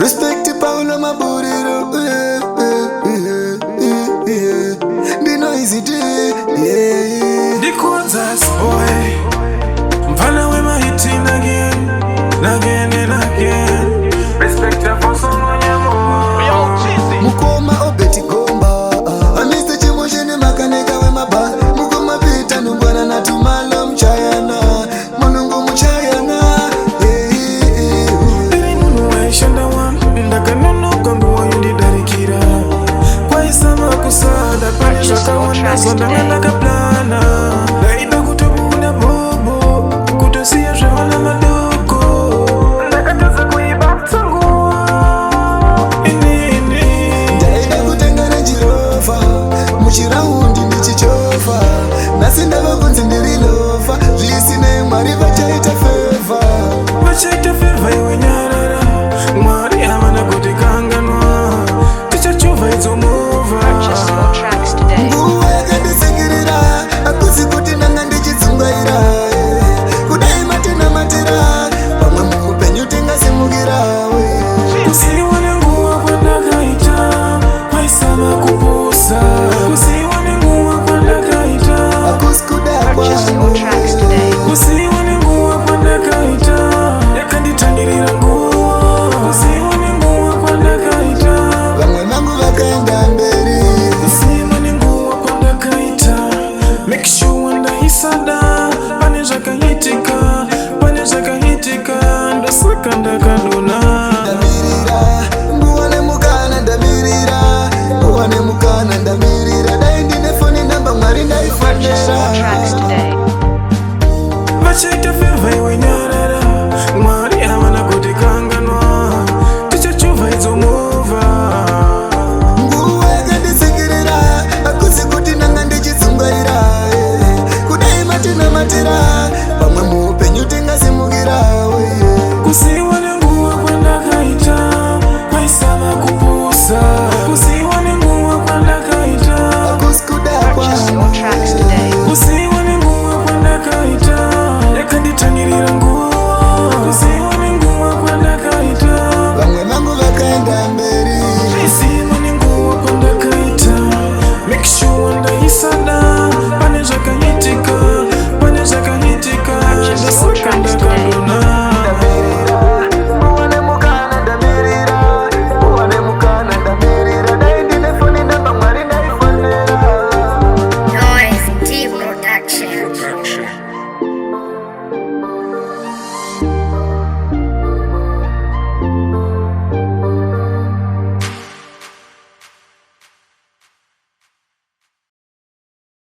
Respect Paula Maburiro. The noisy day. The quarters, boy. Mfana we ma hitting again, again and again. Respect ya for someone ya mo. Mukoma obeti gomba. Aniste chimoshene makaneka we maba. Mukoma pita nungwana na tumalo mchayana. Munungu mchayana. Diri munu wa ishanda wa. Ndaka nono kangu wa yundi darikira. Kwa isama kusada pani shaka wana zonda ngana kaplana. Laida kutobu na bobo. Kutosia shawala madoko. Ndaka toza kuiba tangu. Ndaida kutengana jirofa. Muchiraundi ndichichofa. Nasinda vakunzi ndirilofa. Zvisine mwari vachaita feva. Vachaita feva iwe nyarara. Mwari hamana kuti kanganwa. Tichachuva idzo mova. Purchase your tracks today. Nguwa yakandisingirira. Akusi kuti nanga ndichidzungaira. Kudai matena matera. Pamwe muupenyu tingasimukira. Kusiwa nenguwa kwandakaita. Waisama kupusa. Kusiwa nenguwa kwandakaita. Akusi kudakwa. Purchase your tracks today. Kusiwa nenguwa kwandakaita. Yakanditangirira nguwa. Kusiwa nenguwa kwandakaita. Vamwe vangu vakaenda mberi. Kusiwa nenguwa kwandakaita. Make sure ndaisada. Pane zvakahitika. Pane zvakahitika. Ndasaka ndakano